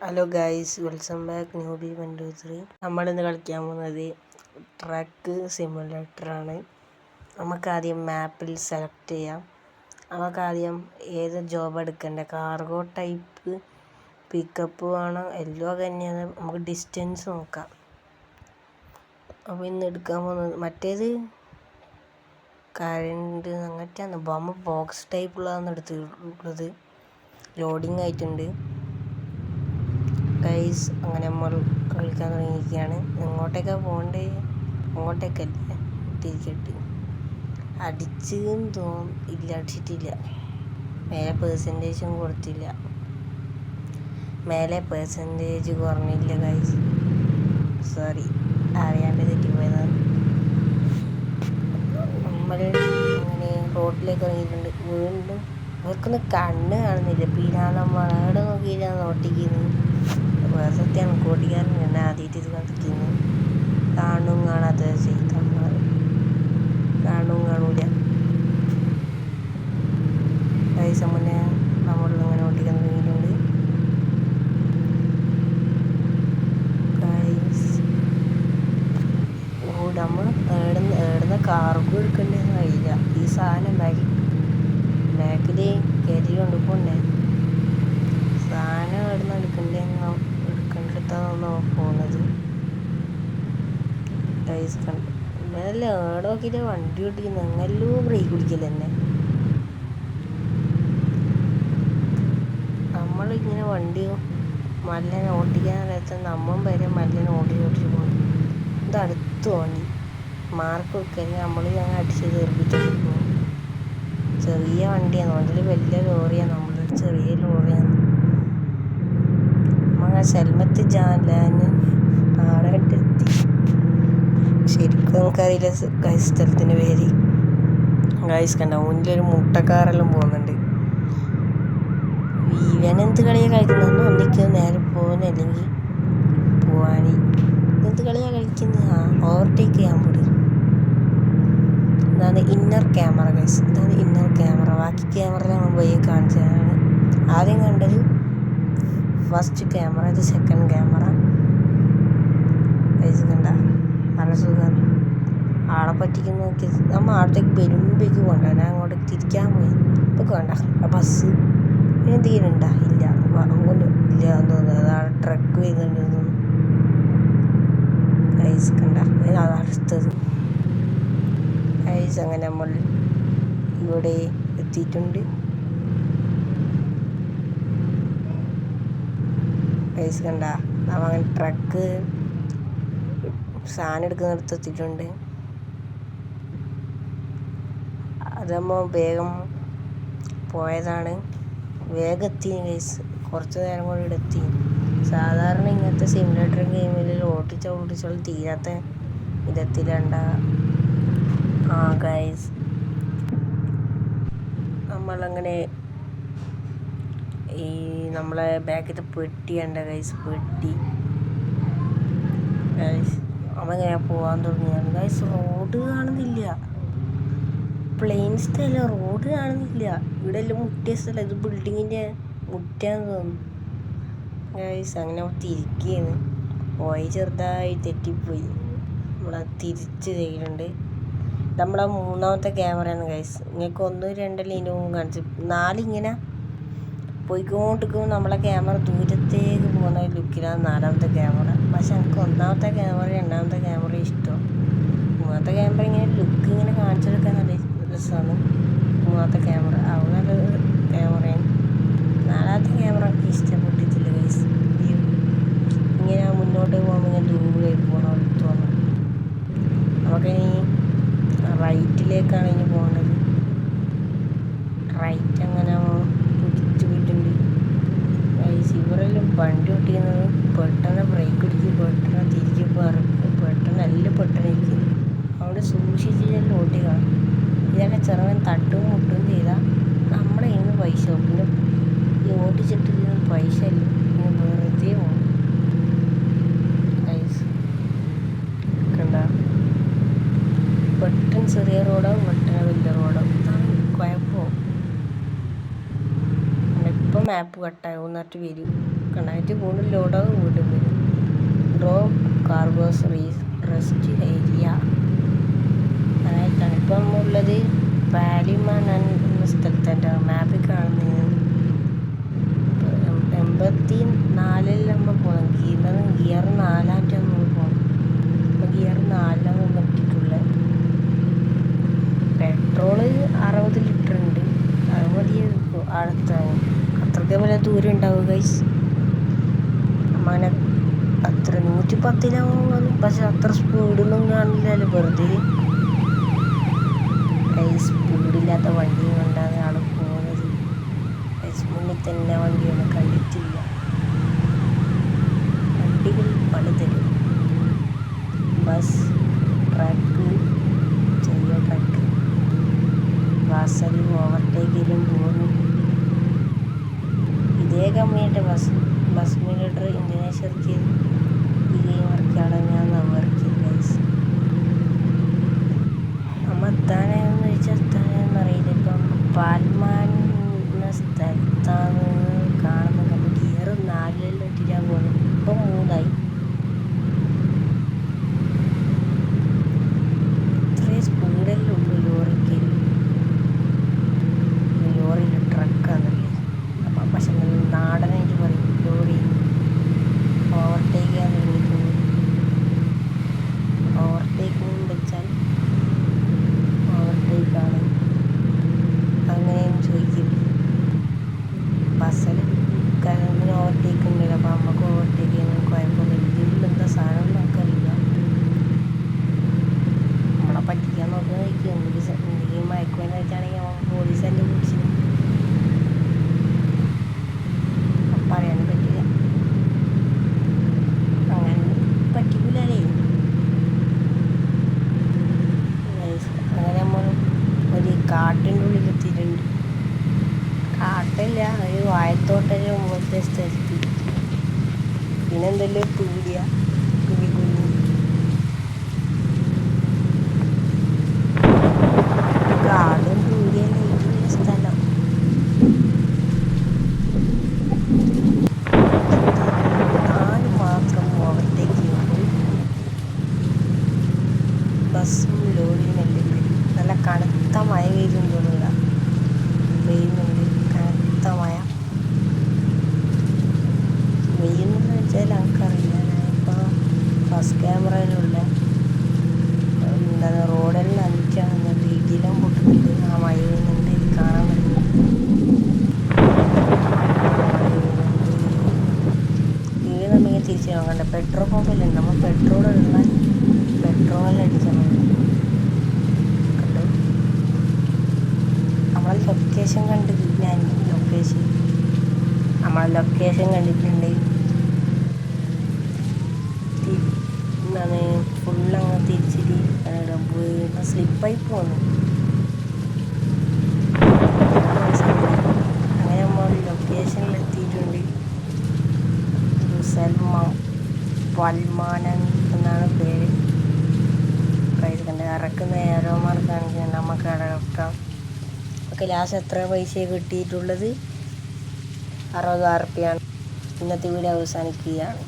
Hello guys, welcome back newbie 123. നമ്മളിന്ന് കളിക്കാൻ പോകുന്നത് ട്രക്ക് സിമുലേറ്ററാണ്. നമുക്കാദ്യം മാപ്പിൽ സെലക്ട് ചെയ്യാം. നമുക്കാദ്യം ഏത് ജോബ് എടുക്കേണ്ടത്, കാർഗോ ടൈപ്പ് പിക്കപ്പ് വേണം, എല്ലോ തന്നെയാണ്. നമുക്ക് ഡിസ്റ്റൻസ് നോക്കാം. അപ്പോൾ ഇന്ന് എടുക്കാൻ പോകുന്നത് മറ്റേത് കറണ്ട് അങ്ങനത്തെയാണ്. നമ്മൾ ബോക്സ് ടൈപ്പുള്ളതാണ് എടുത്തിട്ടുള്ളത്. ലോഡിങ് ആയിട്ടുണ്ട് ഗൈസ്. അങ്ങനെ നമ്മൾ കളിക്കാൻ തുടങ്ങിയിരിക്കുകയാണ്. എങ്ങോട്ടേക്കാണ് പോകേണ്ടത്? അങ്ങോട്ടേക്കല്ലേ തിരിച്ചിട്ട് അടിച്ചെന്ന് ഇല്ല, അടിച്ചിട്ടില്ല. മേലെ പേഴ്സൻറ്റേജും കൊടുത്തില്ല. മേലെ പേഴ്സൻറ്റേജ് കുറഞ്ഞില്ല ഗൈസ്. സോറി, അറിയാണ്ട് തെറ്റിപ്പോയതാണ്. നമ്മൾ അങ്ങനെ റോഡിലേക്ക് ഇറങ്ങിയിട്ടുണ്ട്. വീണ്ടും അവർക്കൊന്നും കണ്ണ് കാണുന്നില്ല. പിന്നെ നമ്മൾ അവിടെ നോക്കിയിട്ടാണ് ഓട്ടിക്കുന്നത്. സത്യാണ്, കോട്ടിക്കാരൻ എന്നെ ആദ്യമായിട്ട് ഇത് കളിക്കുന്നത്. കാണും കാണാത്ത ചെയ്തന്മാർ കാണൂല. പൈസ മുന്നേ നമ്മൾ അങ്ങനെ ഓട്ടിക്കാൻ തുടങ്ങിയിട്ടുണ്ട്. നമ്മൾ ഏടുന്ന കാർഗോ എടുക്കേണ്ടതെന്ന് അറിയില്ല. ഈ സാധനം ബാക്കിൽ കയറ്റി കൊണ്ടുപോണ്ടേ. സാധനം എവിടുന്ന് എടുക്കേണ്ടതാണ് പോകുന്നത്. ഗൈസ് കണ്ടു നല്ല ഏടെ നോക്കിയിട്ട് വണ്ടി ഓടിക്കുന്നു. എങ്ങനെല്ലോ ബ്രേക്ക് പിടിക്കില്ല തന്നെ. നമ്മളിങ്ങനെ വണ്ടി മല്ലനെ ഓടിക്കാൻ നേരത്തെ നമ്മളും വരെ മല്ലനെ ഓടിച്ചു പോകും. ഇത് അടുത്ത് തോന്നി മാർക്ക് വെക്കാൻ നമ്മൾ ഞങ്ങൾ അടിച്ച് തീർപ്പിച്ചിട്ട് പോകും. ചെറിയ വണ്ടിയാണ്, അതിൽ വലിയ ലോറിയാണ്. നമ്മളൊരു ചെറിയ ലോറിയാണ്. നമ്മൾ സെൽമത്ത് ജാലാന് ആടെ എത്തി. ശരിക്കും നമുക്കറിയില്ല ഗൈസ് സ്ഥലത്തിൻ്റെ പേര്. ഗൈസ് കണ്ട മുന്നിലൊരു മുട്ടക്കാറെല്ലാം പോകുന്നുണ്ട്. ഇവനെന്ത് കളിയാണ് കളിക്കുന്നതെന്ന് ഒന്നിക്കുന്നത് നേരെ പോകുന്ന, അല്ലെങ്കിൽ പോവാൻ എന്ത് കളിയാണ് കളിക്കുന്നത്. ഓവർടേക്ക് ചെയ്യാൻ പോലും. ഇതാണ് ഇന്നർ ക്യാമറ ഗൈസ്. ഇതാണ് ഇന്നർ ക്യാമറ. ബാക്കി ക്യാമറ നമ്മൾ പോയി കാണിച്ചതാണ്. ആദ്യം കണ്ടത് ഫസ്റ്റ് ക്യാമറ, ഇത് സെക്കൻഡ് ക്യാമറ. ഗൈസ് കണ്ട നല്ല സുഖം. ആളെ പറ്റിക്കുന്ന നോക്കി നമ്മൾ ആടത്തേക്ക് വരുമ്പോഴേക്ക് കൊണ്ട. ഞാൻ അങ്ങോട്ടേക്ക് തിരിക്കാൻ പോയി. ഇപ്പോൾ വേണ്ട ബസ് എന്തെങ്കിലും ഉണ്ടാ? ഇല്ല, ഒന്നും ഇല്ല എന്ന് തോന്നുന്നു. അതാണ് ട്രക്ക് വരുന്നുണ്ട് തോന്നുന്നു. ഗൈസ് കണ്ട അടുത്തത് ഗൈസ്. അങ്ങനെ നമ്മൾ ഇവിടെ എത്തിയിട്ടുണ്ട് ഗൈസ് കണ്ട. അങ്ങനെ ട്രക്ക് സാധനം എടുക്കുന്നിടത്ത് എത്തിയിട്ടുണ്ട്. അതമ്മ വേഗം പോയതാണ്. വേഗം എത്തി ഗൈസ്. കുറച്ച് നേരം കൂടി ഇവിടെ എത്തി. സാധാരണ ഇങ്ങനത്തെ സിമുലേറ്റർ ഗെയിമിൽ ഓടിച്ചോളം തീരാത്ത വിധത്തിലുണ്ടാകുക. ഗൈസ് നമ്മളങ്ങനെ ഈ നമ്മളെ ബാക്കിലത്തെ പെട്ടി കണ്ട ഗൈസ്. പെട്ടി ഗൈസ് അവങ്ങനെ പോകാൻ തുടങ്ങിയാണ് ഗൈസ്. റോഡ് കാണുന്നില്ല. പ്ലെയിൻ സ്ഥലം, റോഡ് കാണുന്നില്ല. ഇവിടെ എല്ലാം മുട്ടിയ സ്ഥലം. ഇത് ബിൽഡിങ്ങിൻ്റെ മുറ്റാന്ന് തോന്നുന്നു ഗൈസ്. അങ്ങനെ തിരിക്കുകയാണ്. പോയി ചെറുതായി തെറ്റിപ്പോയി. നമ്മളെ തിരിച്ച് തരുന്നുണ്ട്. നമ്മളെ മൂന്നാമത്തെ ക്യാമറയാണ് ഗൈസ്. നിങ്ങൾക്ക് 1, 2 ഇനവും കാണിച്ചു 4 ഇങ്ങനെ പോയിക്കൊണ്ടിരിക്കുമ്പോൾ നമ്മളെ ക്യാമറ ദൂരത്തേക്ക് പോകുന്ന ലുക്കിലാണ് നാലാമത്തെ ക്യാമറ. പക്ഷെ എനിക്ക് ഒന്നാമത്തെ ക്യാമറ, രണ്ടാമത്തെ ക്യാമറ ഇഷ്ടം. മൂന്നാമത്തെ ക്യാമറ ഇങ്ങനെ ലുക്ക് ഇങ്ങനെ കാണിച്ചെടുക്കാൻ നല്ല രസമാണ്. മൂന്നാമത്തെ ക്യാമറ നല്ല ക്യാമറയാണ്. നാലാമത്തെ ക്യാമറ എനിക്ക് ഇഷ്ടപ്പെട്ടിട്ടില്ല ഗൈസ്. ഇങ്ങനെ മുന്നോട്ട് പോകുമ്പോൾ ഇങ്ങനെ ദൂരെ പോകണം തോന്നുന്നു. നമുക്കിനി റൈറ്റിലേക്കാണ് ഇനി പോകേണ്ടത്. റൈറ്റ് അങ്ങനെ പിടിച്ചു പോയിട്ടുണ്ട് ഗൈസ്. ഇവരെല്ലാം വണ്ടി ഓട്ടിക്കുന്നത് പെട്ടെന്ന് ബ്രേക്ക് പിടിക്കും, പെട്ടെന്ന് തിരികെ പറക്കും, പെട്ടെന്ന് എല്ലാം പെട്ടെന്ന് ഇരിക്കും. അവിടെ സൂക്ഷിച്ചെല്ലാം ഓട്ടിക്കുക. ഇതൊക്കെ ചെറുങ്ങനെ തട്ടും മുട്ടും ചെയ്താൽ നമ്മുടെ ഇന്ന് പൈസ പിന്നെ ഈ ഓട്ടിച്ചിട്ട് പൈസ ഇല്ല, പിന്നെ വെറുതെ പോകും ഗൈസ്. കണ്ട പെട്ടെന്ന് ചെറിയ റോഡോ പെട്ടെന്ന് വലിയ റോഡോ, ഇതാണ് കുഴപ്പം. ഇപ്പം മാപ്പ് കട്ടാകും എന്നിട്ട് വരും. കണ്ടായിട്ട് വീണ്ടും ലോഡാകും, വീണ്ടും വരും. Drop cargos rest area. അതായിട്ടാണ് ഇപ്പം നമ്മളുള്ളത്. പാലിമാൻ എന്ന സ്ഥലത്താണ് മാപ്പിൽ കാണുന്നത്. 84 നമ്മൾ പോകണം. ഗിയർ 4 നമ്മൾ പോകണം. അപ്പോൾ ഗിയർ 4 ഇട്ടിട്ടുള്ളത്. പെട്രോള് 60 ലിറ്റർ ഉണ്ട്. അത് മതിയായിരിക്കും. അടുത്താണ് അത്രയ്ക്ക് പോലെ ദൂരം ഉണ്ടാവും ഗൈസ്. അങ്ങനെ അത്ര 110 പക്ഷെ അത്ര സ്പീഡൊന്നും കാണില്ലല്ലോ. വെറുതെ സ്പീഡില്ലാത്ത വണ്ടിയും കൊണ്ടാണ് ആൾ പോകുന്നത്. മുന്നിൽ തന്നെ വണ്ടിയൊന്നും കണ്ടിട്ടില്ല. വണ്ടികൾ പലതരും. ബസ്, ട്രക്ക്, ചെറിയ ട്രക്ക്, ബസ്സിൽ ഓവർടേക്കിലും പോകുന്നു. ഇതേ കമ്പനിയുടെ ബസ് മിനിറ്റർ ഇന്തോനേഷ്യ ഇറക്കിയത്. ഈ ഗെയിം ഇറക്കിയാണ് ഞാൻ ഇറക്കിയത് ഗൈസ്. നമ്മൾ എത്താനെന്ന് ചോദിച്ചാൽ എത്താനെന്ന് അറിയില്ല. ഇപ്പം പാൽമാൻ എന്ന സ്ഥലത്താണ് കാണുന്നത്. അപ്പോൾ ഗിയർ 4 ഇട്ടിട്ടാണ് പോകുന്നത്. ഇപ്പം 3 ഇത്രയും സ്പീഡല്ലേ ഉള്ളൂ ലോറിക്ക്. ലോറിയിൽ ട്രക്കാണല്ലേ. അപ്പം പക്ഷെ നാടനായിട്ട് പറയും ലോറി ഓവർടേക്ക് ചെയ്യാൻ തുടങ്ങിയിട്ടുണ്ട്. ഓവർടേക്കിങ് വെച്ചാൽ ഓവർടേക്കാണ്. അങ്ങനെയും ചോദിക്കില്ല. ബസ്സിൽ കറണ്ടിന് ഓവർടേക്ക് ഉണ്ടല്ലോ. അപ്പോൾ നമുക്ക് ഓവർടേക്ക് ചെയ്യുന്ന കുഴപ്പമൊന്നുമില്ല. ഇതിലെന്താ സാധനം നമുക്കറിയില്ല. നമ്മളെ പറ്റിക്കാൻ നോക്കുന്നതായിരിക്കും. എന്തെങ്കിലും മയക്കുമെന്ന് വെച്ചാണെങ്കിൽ പോലീസ് തന്നെ പിടിച്ചു. പറയാനും പറ്റില്ല. അങ്ങനെ പറ്റിക്കില്ലേ. അങ്ങനെ നമ്മൾ ഒരു കാട്ടിൻ്റെ ഉള്ളിൽ എത്തിയിട്ടുണ്ട്. കാട്ടില്ല, ഒരു വാഴത്തോട്ടൻ്റെ മുമ്പത്തെ സ്ഥലത്ത്. പിന്നെ എന്തെല്ലാം പീടിയ കുഞ്ഞു കാടും പീടിയല്ല സ്ഥലം. മാത്രം ഓവർടേക്ക് ചെയ്യുമ്പോൾ ബസ്സും ലോറിയും എല്ലാം വരും. നല്ല കനത്ത മഴ പെയ്യുന്നുണ്ട്. കനത്ത മഴ പെയ്യുന്നെന്ന് വെച്ചാൽ നമുക്കറിയില്ല. ഞാനിപ്പോൾ ഫസ്റ്റ് ക്യാമറയിലുള്ള എന്താണ് റോഡിൽ നനച്ചാണെന്നുണ്ട്. ഇടിയിലും പൊട്ടുന്നുണ്ട്. ആ മഴ പെയ്യുന്നുണ്ട്. ഇത് കാണാൻ പറ്റും. വീട് നമ്മിങ്ങനെ തിരിച്ച് നോക്കണ്ട. പെട്രോൾ പമ്പിലുണ്ട്. നമ്മൾ പെട്രോൾ ഇടാൻ പെട്രോളിൽ അടിച്ചാൽ മതി. കണ്ടു നമ്മളെ ലൊക്കേഷൻ കണ്ടത്. ഞാൻ നമ്മളെ ലൊക്കേഷൻ കണ്ടിട്ടുണ്ട്. എന്താണ് ഫുള്ളങ്ങ് തിരിച്ചിട്ട് സ്ലിപ്പായി പോന്നു. അങ്ങനെ നമ്മൾ ലൊക്കേഷനിലെത്തിയിട്ടുണ്ട്. പൽമാനൻ എന്നാണ് പേര്. പ്രൈസ് കണ്ട് ഇറക്കുന്ന ഏരോമാർക്ക് കാണിക്കാൻ നമുക്ക് ഇറക്കാം. ഒക്കെ ലാസ്റ്റ് എത്ര പൈസ കിട്ടിയിട്ടുള്ളത്? 60,000 റുപ്യാണ്. ഇന്നത്തെ വീഡിയോ അവസാനിക്കുകയാണ്.